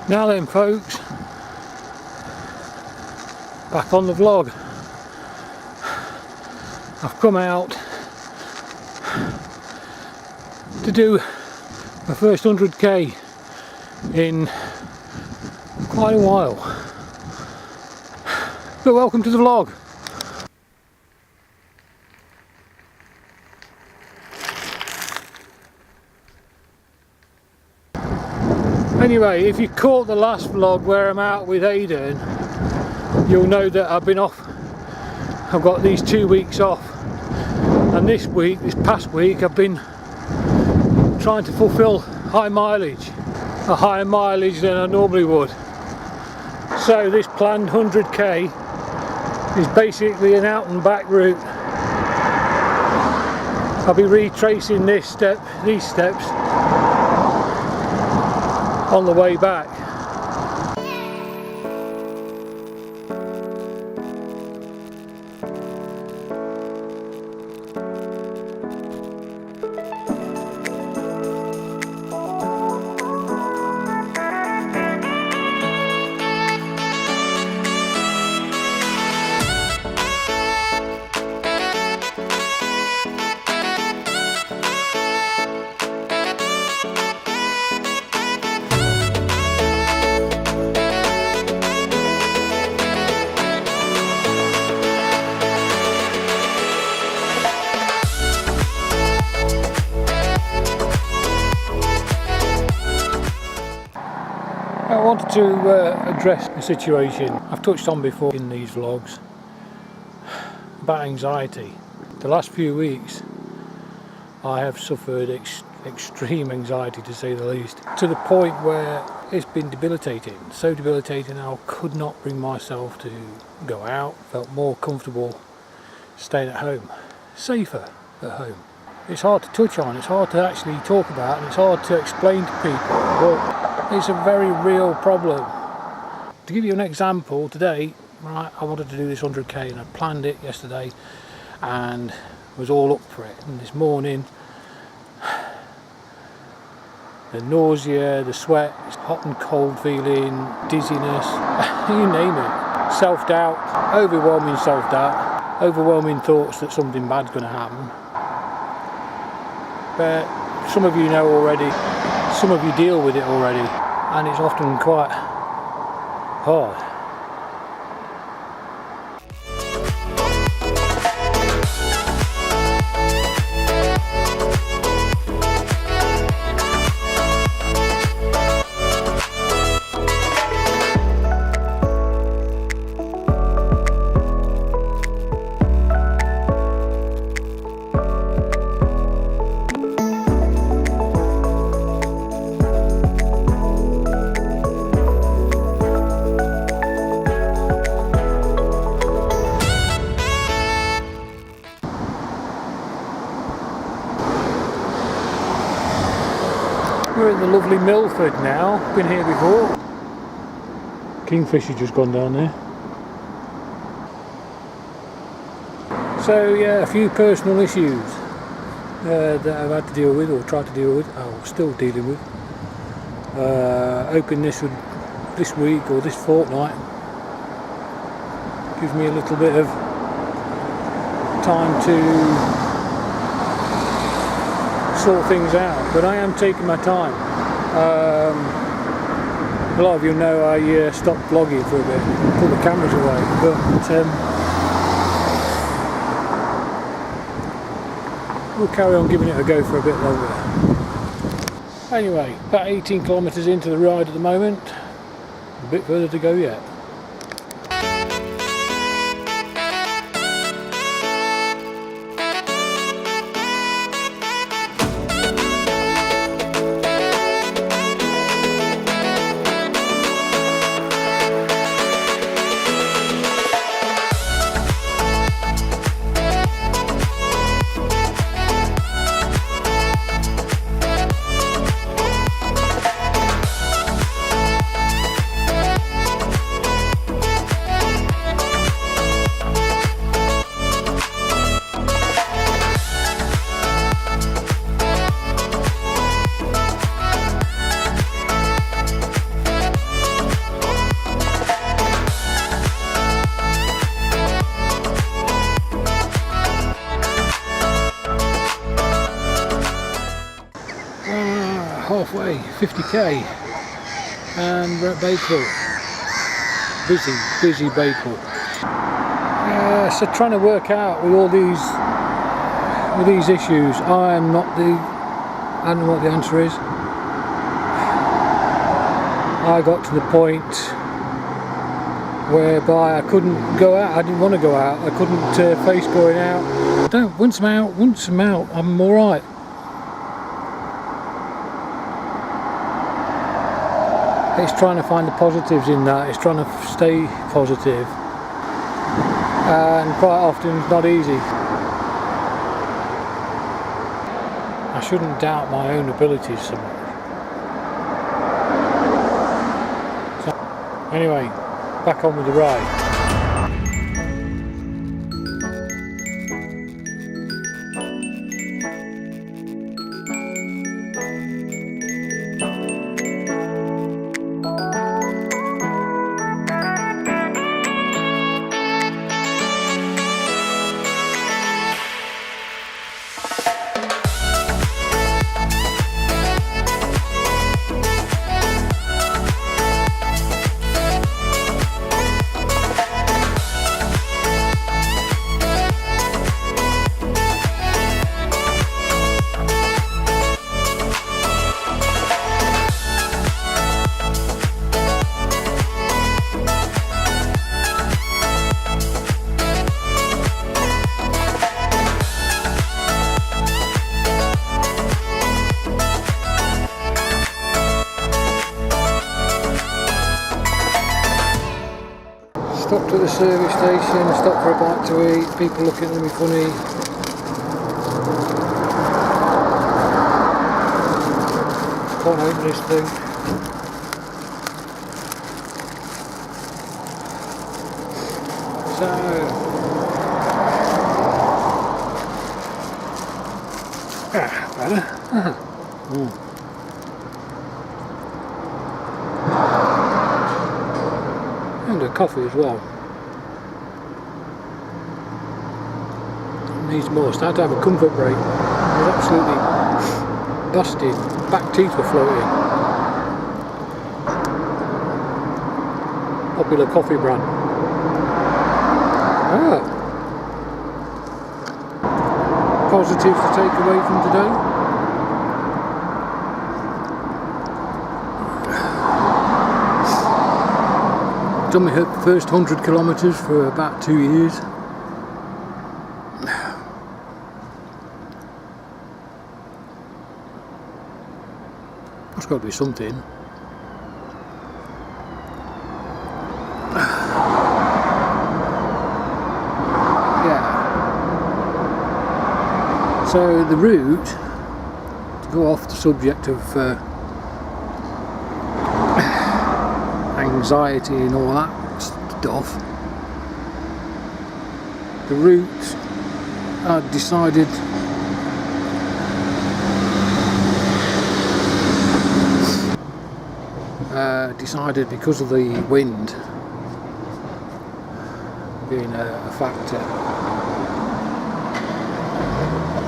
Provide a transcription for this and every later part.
Now then folks, back on the vlog. I've come out to do my first 100k in quite a while. So welcome to the vlog. Anyway, if you caught the last vlog where I'm out with Aidan, you'll know that I've been off. I've got these 2 weeks off, and this past week I've been trying to fulfill high mileage, a higher mileage than I normally would. So this planned 100k is basically an out and back route. I'll be retracing these steps on the way back. I wanted to address a situation I've touched on before in these vlogs about anxiety. The last few weeks I have suffered extreme anxiety, to say the least, to the point where it's been debilitating. So debilitating I could not bring myself to go out. Felt more comfortable staying at home, safer at home. It's hard to touch on, it's hard to actually talk about, and it's hard to explain to people, but it's a very real problem. To give you an example, today, right, I wanted to do this 100k and I planned it yesterday and was all up for it. And this morning, the nausea, the sweat, hot and cold feeling, dizziness, you name it. Self-doubt, overwhelming self-doubt, overwhelming thoughts that something bad's going to happen. But some of you know already, some of you deal with it already, and it's often quite hard. We're in the lovely Milford now, been here before. Kingfisher just gone down there. So yeah, a few personal issues that I've had to deal with, or tried to deal with, or still dealing with. Hoping this week or this fortnight gives me a little bit of time to sort things out, but I am taking my time. A lot of you know I stopped vlogging for a bit, put the cameras away, but we'll carry on giving it a go for a bit longer. Anyway, about 18 kilometres into the ride at the moment, a bit further to go yet. halfway, 50k, and we're at Bakewell. Busy Bakewell. So trying to work out with all these issues, I don't know what the answer is. I got to the point whereby I couldn't go out. I didn't want to go out. I couldn't face going out. Once I'm out, I'm alright. It's trying to find the positives in that. It's trying to stay positive. And quite often it's not easy. I shouldn't doubt my own abilities so much. So, anyway, back on with the ride. Stopped at the service station, stopped for a bite to eat, people looking at me funny. Can't open this thing. So, better. And a coffee as well. Needs more. So I had to have a comfort break. I was absolutely busted. Back teeth were floating. Popular coffee brand. Positives to take away from today. Done my first 100 kilometres for about 2 years. That's got to be something. Yeah. So the route, to go off the subject of anxiety and all that stuff, the route I decided because of the wind being a factor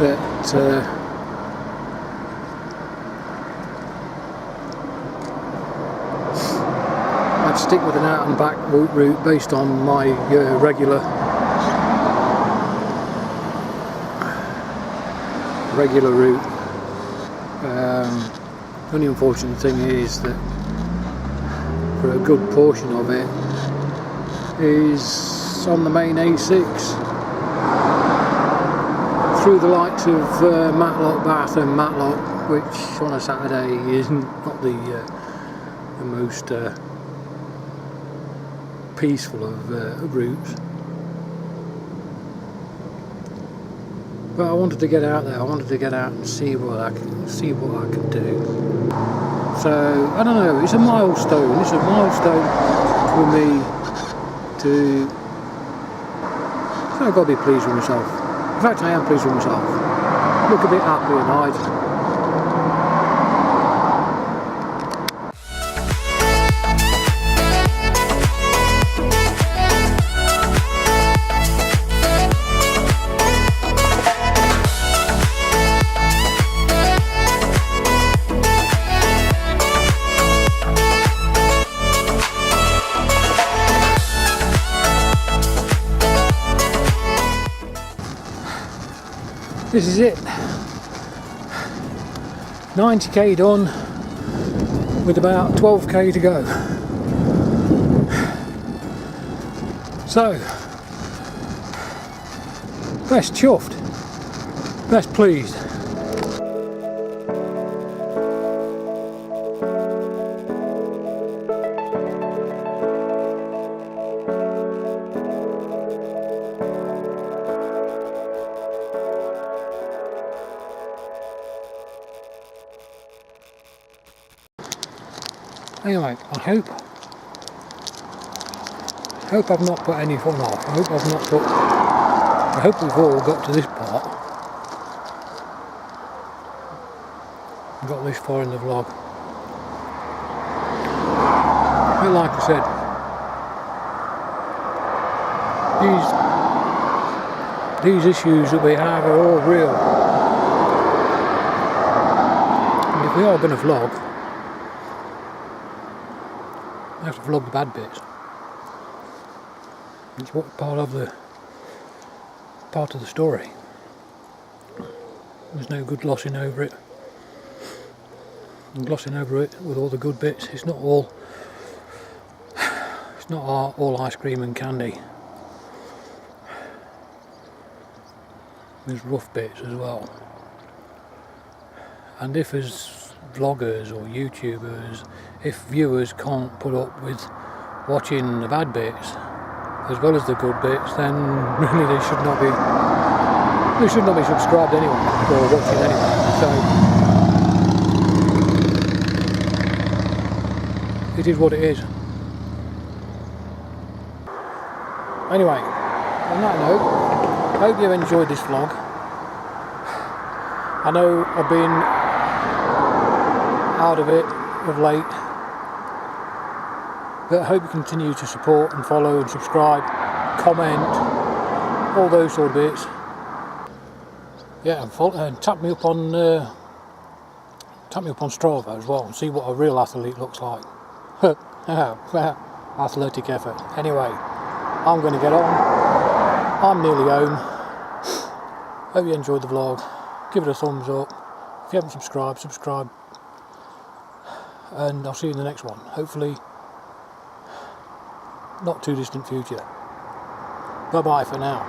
that I'd stick with an out and back route based on my regular route. The only unfortunate thing is that for a good portion of it is on the main A6 through the likes of Matlock, Bath and Matlock, which on a Saturday isn't not the most peaceful of routes. But I wanted to get out there. I wanted to get out and see what I could do. So I don't know. It's a milestone. It's a milestone for me to. So I've got to be pleased with myself. In fact, I am pleased with myself. Look a bit happy and eyed. this is it. 90k done with about 12k to go. So, best chuffed, best pleased. Anyway, I hope I've not put any fun off. I hope we've all got to this part. Got this far in the vlog. But like I said, these issues that we have are all real. And if we are going to vlog, I have to vlog the bad bits. It's what part of the story. There's no good glossing over it. And glossing over it with all the good bits. It's not all ice cream and candy. There's rough bits as well. And if as vloggers or YouTubers, if viewers can't put up with watching the bad bits as well as the good bits, then really they should not be subscribed anyway or watching anyway. So it is what it is. Anyway, on that note, I hope you enjoyed this vlog. I know I've been out of it of late, but I hope you continue to support and follow and subscribe, comment, all those sort of bits. Yeah, and tap me up on Strava as well and see what a real athlete looks like. Athletic effort. Anyway, I'm going to get on. I'm nearly home. Hope you enjoyed the vlog. Give it a thumbs up. If you haven't subscribed, subscribe. And I'll see you in the next one. Hopefully, not too distant future. Bye bye for now.